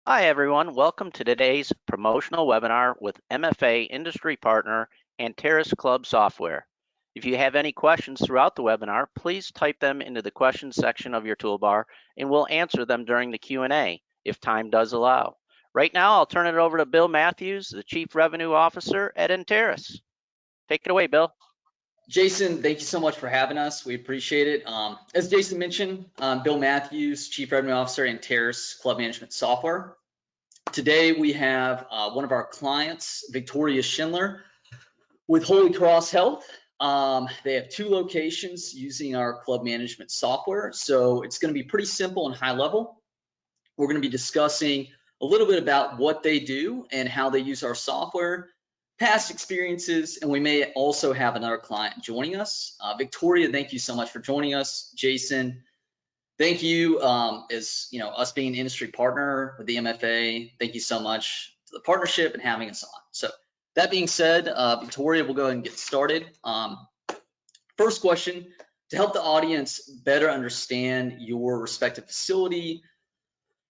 Hi, everyone. Welcome to today's promotional webinar with MFA industry partner Antaris Club Software. If you have any questions throughout the webinar, please type them into the questions section of your toolbar and we'll answer them during the Q&A if time does allow. Right now, I'll turn it over to Bill Matthews, the Chief Revenue Officer at Antaris. Take it away, Bill. Jason, thank you so much for having us. We appreciate it. As Jason mentioned, I'm Bill Matthews, Chief Revenue Officer at Antaris Club Management Software. Today we have one of our clients, Victoria Schindler, with Holy Cross Health. They have 2 locations using our club management software, so it's going to be pretty simple and high level. We're going to be discussing a little bit about what they do and how they use our software, past experiences, and we may also have another client joining us. Victoria, thank you so much for joining us. Jason, thank you. As you know, us being an industry partner with the MFA, thank you so much for the partnership and having us on. So that being said, Victoria, we'll go ahead and get started. First question, to help the audience better understand your respective facility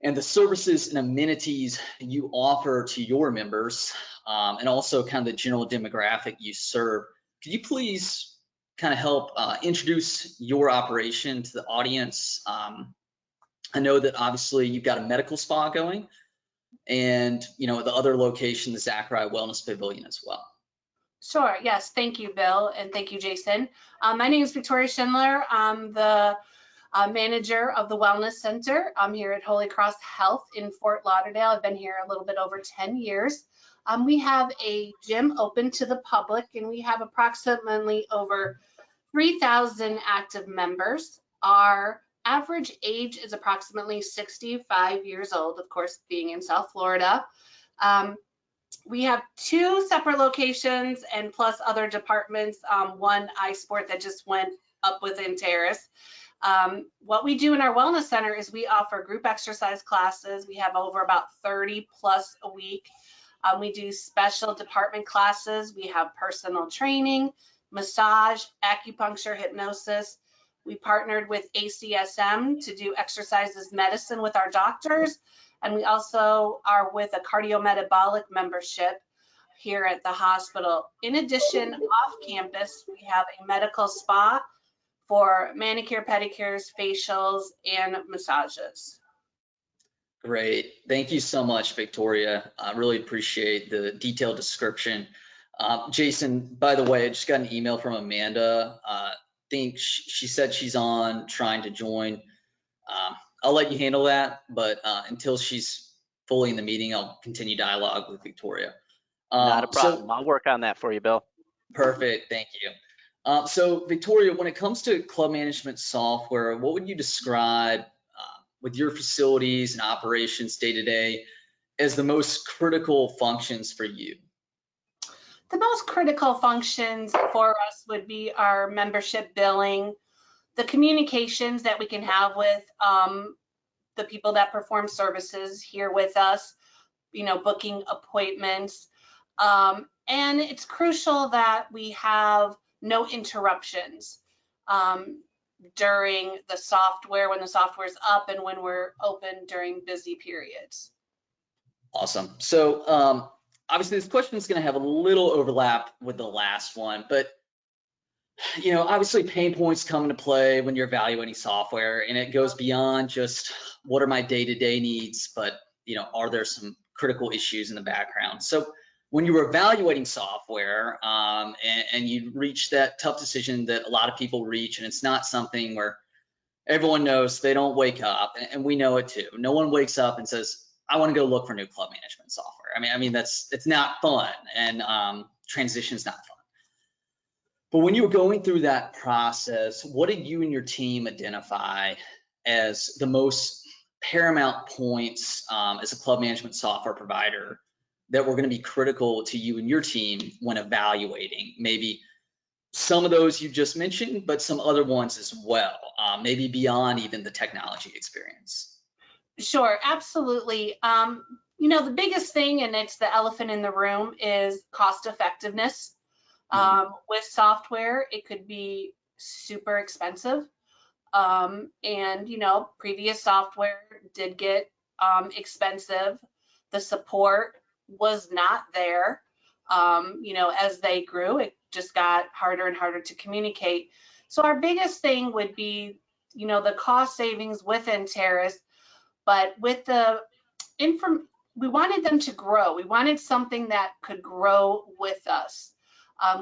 and the services and amenities you offer to your members, and also kind of the general demographic you serve, could you please kind of help introduce your operation to the audience? I know that obviously you've got a medical spa going, and the other location, the Zachary Wellness Pavilion as well. Sure, yes, thank you, Bill, and thank you, Jason. My name is Victoria Schindler. I'm the manager of the Wellness Center. I'm here at Holy Cross Health in Fort Lauderdale. I've been here a little bit over 10 years. We have a gym open to the public, and we have approximately over 3,000 active members. Our average age is approximately 65 years old, of course, being in South Florida. We have 2 separate locations and plus other departments, one iSport that just went up with Antaris. What we do in our wellness center is we offer group exercise classes. We have over about 30 plus a week. We do special department classes. We have personal training, massage, acupuncture, hypnosis. We partnered with ACSM to do exercises medicine with our doctors. And we also are with a cardiometabolic membership here at the hospital. In addition, off campus, we have a medical spa for manicure, pedicures, facials, and massages. Great. Thank you so much, Victoria. I really appreciate the detailed description. Jason, by the way, I just got an email from Amanda. I think she said she's on trying to join. I'll let you handle that, but until she's fully in the meeting, I'll continue dialogue with Victoria. Not a problem. I'll work on that for you, Bill. Perfect. Thank you. So Victoria, when it comes to club management software, what would you describe with your facilities and operations day to day as the most critical functions for you? The most critical functions for us would be our membership billing, the communications that we can have with the people that perform services here with us, booking appointments. And it's crucial that we have no interruptions during the software, when the software's up and when we're open during busy periods. Awesome. So obviously this question is going to have a little overlap with the last one, but obviously pain points come into play when you're evaluating software, and it goes beyond just what are my day-to-day needs, but are there some critical issues in the background? So when you were evaluating software and you reach that tough decision that a lot of people reach, and it's not something where everyone knows, they don't wake up, and we know it too. No one wakes up and says, I want to go look for new club management software. I mean, it's not fun, and transition's not fun. But when you were going through that process, what did you and your team identify as the most paramount points as a club management software provider that were going to be critical to you and your team when evaluating? Maybe some of those you just mentioned, but some other ones as well, maybe beyond even the technology experience. Sure, absolutely. The biggest thing, and it's the elephant in the room, is cost effectiveness. With software, it could be super expensive. And previous software did get expensive. The support was not there. As they grew, it just got harder and harder to communicate. So our biggest thing would be, the cost savings with Antaris, but with the we wanted them to grow. We wanted something that could grow with us.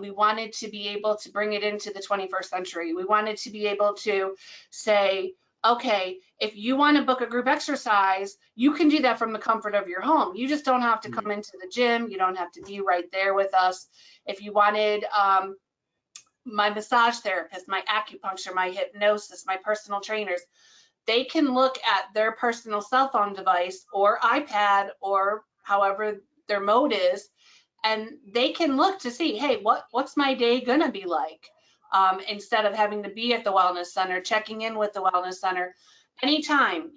We wanted to be able to bring it into the 21st century. We wanted to be able to say, okay, if you want to book a group exercise, you can do that from the comfort of your home. You just don't have to come into the gym. You don't have to be right there with us. If you wanted my massage therapist, my acupuncture, my hypnosis, my personal trainers, they can look at their personal cell phone device or iPad or however their mode is, and they can look to see, hey, what's my day gonna be like? Instead of having to be at the wellness center, checking in with the wellness center anytime.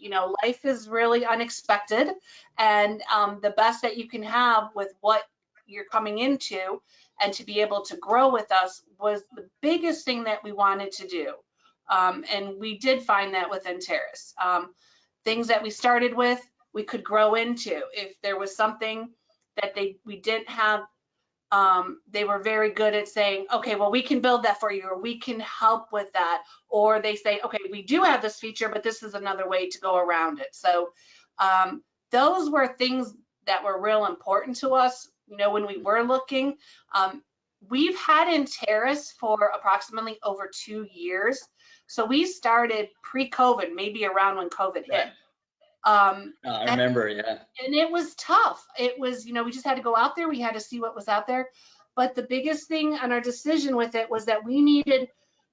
Life is really unexpected, and the best that you can have with what you're coming into and to be able to grow with us was the biggest thing that we wanted to do. And we did find that with Antaris. Things that we started with, we could grow into. If there was something that we didn't have, they were very good at saying, okay, well, we can build that for you, or we can help with that. Or they say, okay, we do have this feature, but this is another way to go around it. So those were things that were real important to us, when we were looking. We've had Antaris for approximately over 2 years. So we started pre-COVID, maybe around when COVID hit. I remember, yeah. And it was tough. It was, we just had to go out there. We had to see what was out there. But the biggest thing on our decision with it was that we needed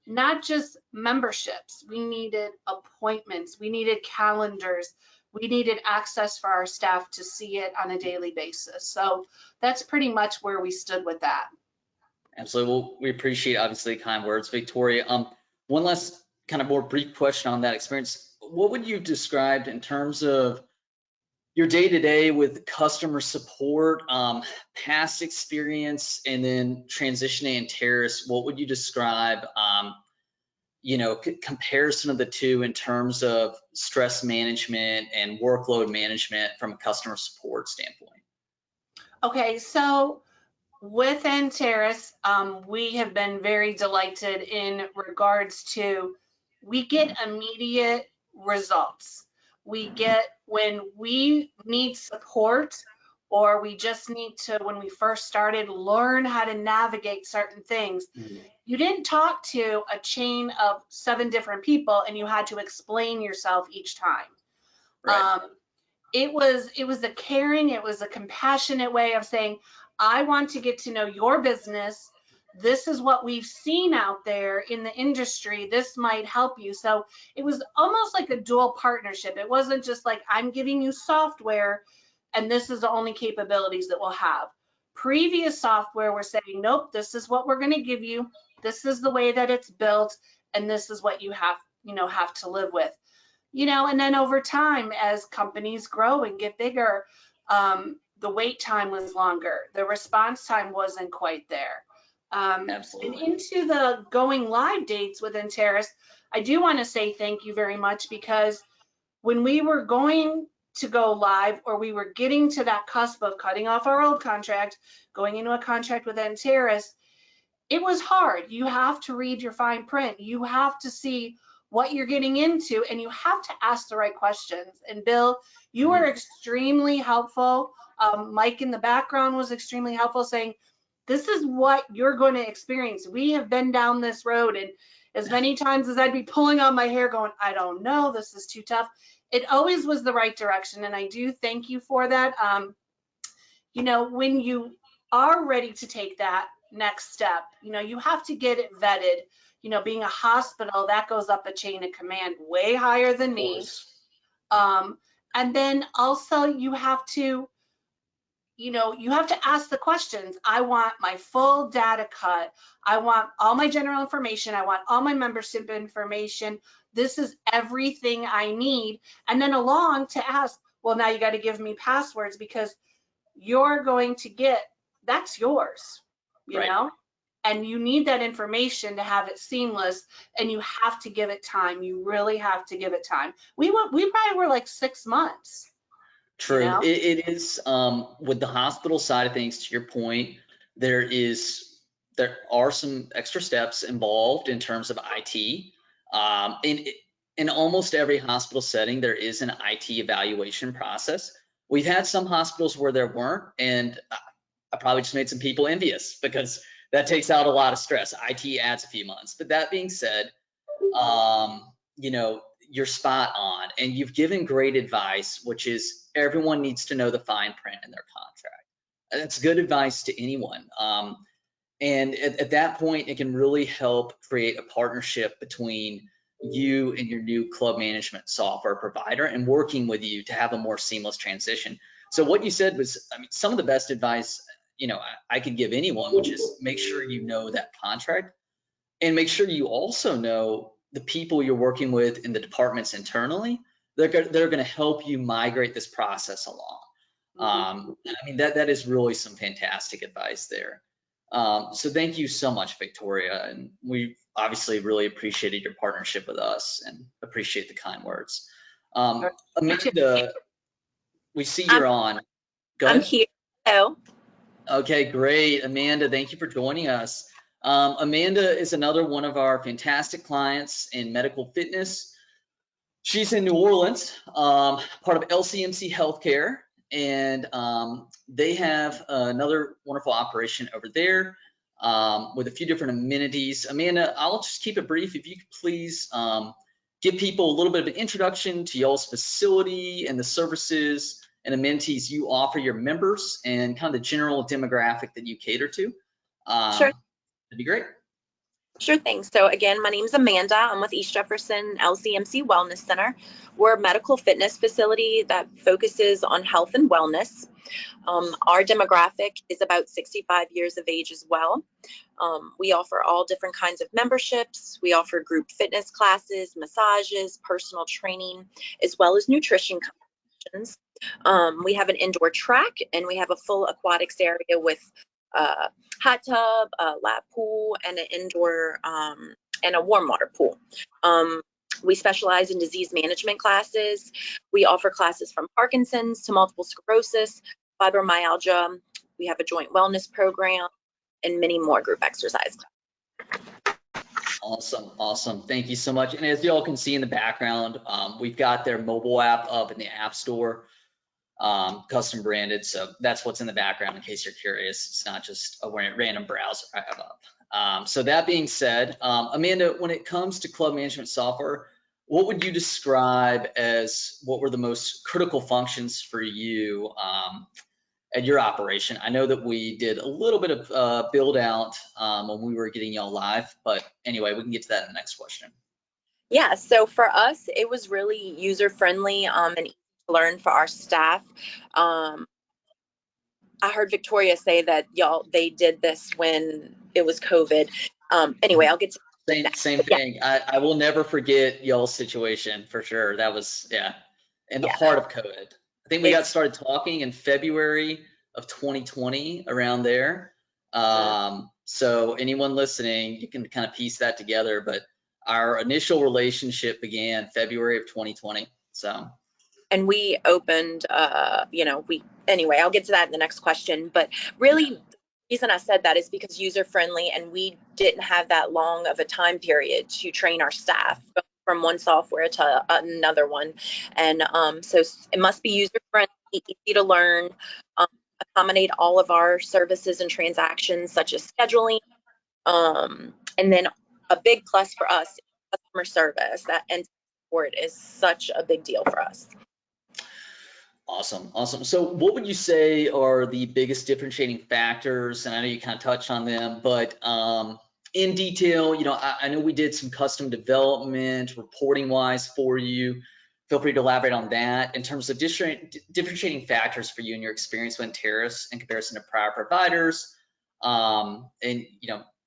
not just memberships. We needed appointments. We needed calendars. We needed access for our staff to see it on a daily basis. So that's pretty much where we stood with that. Absolutely. Well, we appreciate, obviously, kind words, Victoria. One last kind of more brief question on that experience. What would you describe in terms of your day-to-day with customer support, past experience, and then transitioning Antaris? What would you describe, comparison of the two in terms of stress management and workload management from a customer support standpoint? Okay, so with Antaris, we have been very delighted in regards to, we get immediate results. We get, when we need support, or we just need to, when we first started, learn how to navigate certain things. You didn't talk to a chain of 7 different people and you had to explain yourself each time. Right. It was a caring, it was a compassionate way of saying, I want to get to know your business. This is what we've seen out there in the industry. This might help you. So it was almost like a dual partnership. It wasn't just like, I'm giving you software and this is the only capabilities that we'll have. Previous software, we're saying, nope, this is what we're going to give you. This is the way that it's built, and this is what you have to live with. And then over time, as companies grow and get bigger, the wait time was longer. The response time wasn't quite there. Absolutely. And into the going live dates with Antaris, I do want to say thank you very much, because when we were going to go live, or we were getting to that cusp of cutting off our old contract, going into a contract with Antaris, it was hard. You have to read your fine print. You have to see what you're getting into, and you have to ask the right questions. And Bill, you were extremely helpful. Mike in the background was extremely helpful, saying, this is what you're going to experience. We have been down this road, and as many times as I'd be pulling on my hair going, I don't know, this is too tough, it always was the right direction. And I do thank you for that. When you are ready to take that next step, you have to get it vetted. Being a hospital, that goes up a chain of command way higher than me. And then also you have to ask the questions. I want my full data cut. I want all my general information. I want all my membership information. This is everything I need. And then along to ask, well, now you got to give me passwords, because you're going to get, that's yours, you know? And you need that information to have it seamless, and you have to give it time. You really have to give it time. We probably were like 6 months. True. You know? It is with the hospital side of things, to your point, there are some extra steps involved in terms of IT. In almost every hospital setting, there is an IT evaluation process. We've had some hospitals where there weren't, and I probably just made some people envious because that takes out a lot of stress. IT adds a few months. But that being said, you know, you're spot on, and you've given great advice, which is everyone needs to know the fine print in their contract. That's good advice to anyone. And at that point, it can really help create a partnership between you and your new club management software provider and working with you to have a more seamless transition. So what you said was, I mean, some of the best advice, you know, I could give anyone, which is make sure you know that contract and make sure you also know the people you're working with in the departments internally. They're going to help you migrate this process along. I mean, that is really some fantastic advice there. So thank you so much, Victoria. And we obviously really appreciated your partnership with us and appreciate the kind words. Amanda, we see you're on. Go ahead. I'm here. Hello. Okay, great. Amanda, thank you for joining us. Amanda is another one of our fantastic clients in medical fitness. She's in New Orleans, part of LCMC Healthcare, and they have another wonderful operation over there with a few different amenities. Amanda, I'll just keep it brief. If you could please give people a little bit of an introduction to y'all's facility and the services and amenities you offer your members and kind of the general demographic that you cater to. Sure. That'd be great. Sure thing. So again, my name is Amanda. I'm with East Jefferson LCMC Wellness Center. We're a medical fitness facility that focuses on health and wellness. Our demographic is about 65 years of age as well. We offer all different kinds of memberships. We offer group fitness classes, massages, personal training, as well as nutrition competitions. We have an indoor track and we have a full aquatics area with hot tub, a lap pool, and an indoor and a warm water pool. We specialize in disease management classes. We offer classes from Parkinson's to multiple sclerosis, fibromyalgia. We have a joint wellness program and many more group exercise classes. Awesome, awesome. Thank you so much. And as you all can see in the background, we've got their mobile app up in the App Store, custom branded. So that's what's in the background in case you're curious. It's not just a random browser I have up. So that being said, Amanda, when it comes to club management software, what would you describe as what were the most critical functions for you at your operation? I know that we did a little bit of build out when we were getting y'all live, but anyway, we can get to that in the next question. Yeah, so for us, it was really user friendly and easy to learn for our staff. I heard Victoria say that they did this when it was COVID. Anyway, I'll get to same thing. Yeah. I will never forget y'all's situation for sure. That was in the heart of COVID. I think we got started talking in February of 2020 around there. So anyone listening, you can kind of piece that together, but our initial relationship began February of 2020. So. And we opened, anyway, I'll get to that in the next question, but really the reason I said that is because user friendly and we didn't have that long of a time period to train our staff from one software to another one. And so it must be user friendly, easy to learn, accommodate all of our services and transactions such as scheduling. And then a big plus for us, customer service, that and support is such a big deal for us. Awesome, awesome. So what would you say are the biggest differentiating factors? And I know you kind of touched on them, but in detail, I know we did some custom development reporting wise for you. Feel free to elaborate on that in terms of differentiating factors for you and your experience with Antaris in comparison to prior providers. And,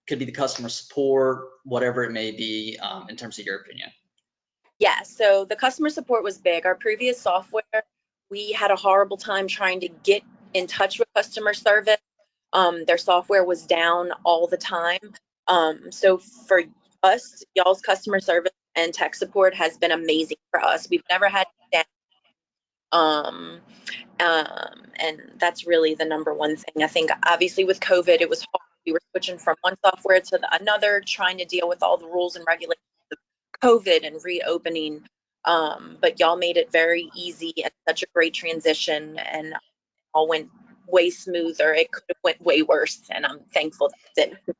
could be the customer support, whatever it may be, in terms of your opinion. Yeah, so the customer support was big. Our previous software, we had a horrible time trying to get in touch with customer service. Their software was down all the time. So for us, y'all's customer service and tech support has been amazing for us. We've never had down. And that's really the number one thing. I think obviously with COVID, it was hard. We were switching from one software to another, trying to deal with all the rules and regulations of COVID and reopening. But y'all made it very easy and such a great transition, and all went way smoother. It could have went way worse, and I'm thankful that it did.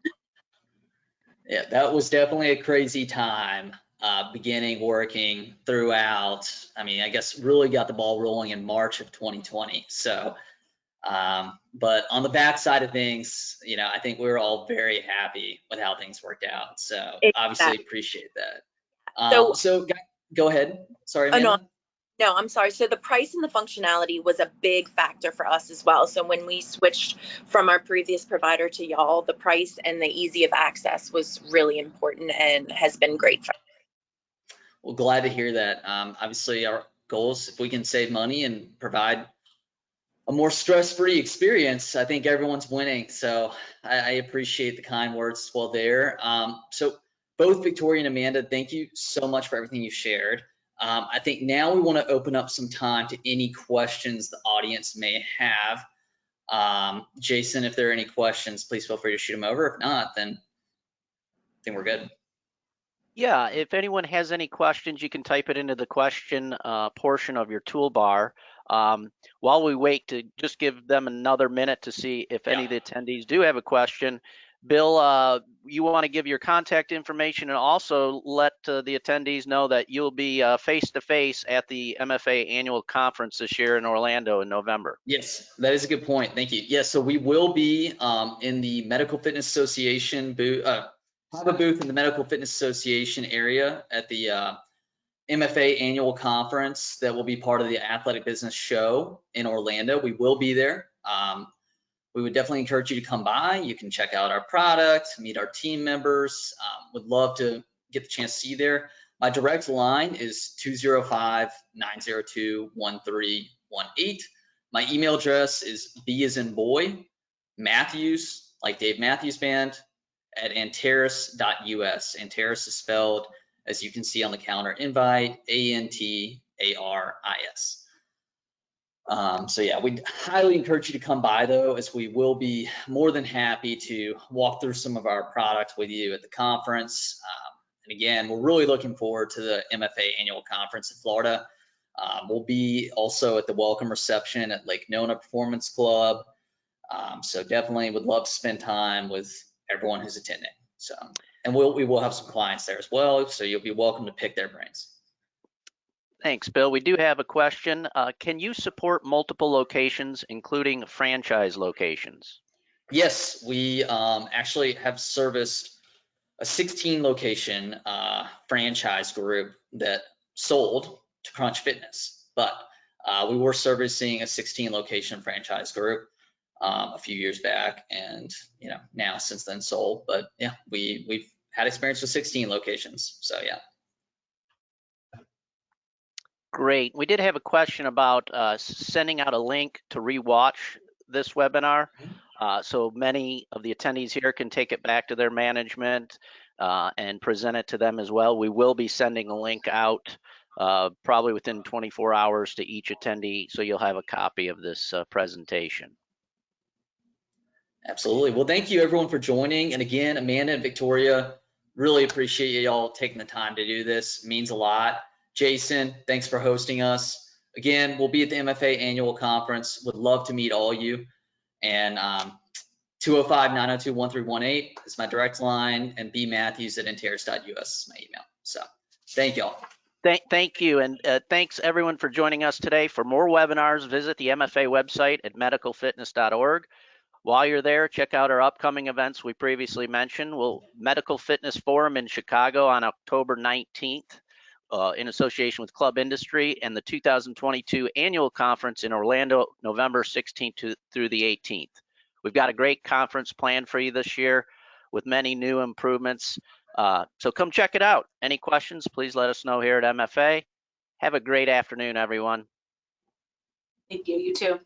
Yeah, that was definitely a crazy time, beginning working throughout. I mean, I guess really got the ball rolling in March of 2020. So, but on the backside of things, you know, I think we were all very happy with how things worked out. So obviously appreciate that. So go ahead. Sorry, Amanda. No, I'm sorry. So the price and the functionality was a big factor for us as well. So when we switched from our previous provider to y'all, the price and the easy of access was really important and has been great for us. Well, glad to hear that. Obviously, our goals, if we can save money and provide a more stress-free experience, I think everyone's winning. So I appreciate the kind words as well there. So both Victoria and Amanda, thank you so much for everything you shared. I think now we want to open up some time to any questions the audience may have. Jason, if there are any questions, please feel free to shoot them over. If not, then I think we're good. Yeah, if anyone has any questions, you can type it into the question portion of your toolbar. While we wait, to just give them another minute to see if any of the attendees do have a question. Bill, you want to give your contact information and also let the attendees know that you'll be face-to-face at the MFA annual conference this year in Orlando in November. Yes, that is a good point. Thank you. Yes, so we will be in the Medical Fitness Association booth, have a booth in the Medical Fitness Association area at the MFA annual conference that will be part of the Athletic Business Show in Orlando. We will be there. We would definitely encourage you to come by. You can check out our product, meet our team members. Would love to get the chance to see you there. My direct line is 205-902-1318. My email address is B as in boy, Matthews, like Dave Matthews Band, at Antaris.us. Antaris is spelled, as you can see on the calendar invite, Antaris. So yeah, we'd highly encourage you to come by though, as we will be more than happy to walk through some of our products with you at the conference. And again, we're really looking forward to the MFA annual conference in Florida. We'll be also at the welcome reception at Lake Nona Performance Club. So definitely would love to spend time with everyone who's attending. So, and we will have some clients there as well. So you'll be welcome to pick their brains. Thanks, Bill. We do have a question. Can you support multiple locations, including franchise locations? Yes, we actually have serviced a 16 location franchise group that sold to Crunch Fitness, but we were servicing a 16 location franchise group a few years back, and you know, now since then sold. But yeah, we've had experience with 16 locations. So yeah. Great. We did have a question about sending out a link to rewatch this webinar. So many of the attendees here can take it back to their management and present it to them as well. We will be sending a link out probably within 24 hours to each attendee, so you'll have a copy of this presentation. Absolutely. Well, thank you everyone for joining. And again, Amanda and Victoria, really appreciate y'all taking the time to do this. It means a lot. Jason, thanks for hosting us. Again, we'll be at the MFA annual conference. Would love to meet all of you. And 205-902-1318 is my direct line, and bmatthews@antaris.us is my email. So thank y'all. Thank you, and thanks everyone for joining us today. For more webinars, visit the MFA website at medicalfitness.org. While you're there, check out our upcoming events we previously mentioned. Medical Fitness Forum in Chicago on October 19th. In association with Club Industry, and the 2022 annual conference in Orlando, November 16th through the 18th. We've got a great conference planned for you this year with many new improvements. So come check it out. Any questions, please let us know here at MFA. Have a great afternoon, everyone. Thank you. You too.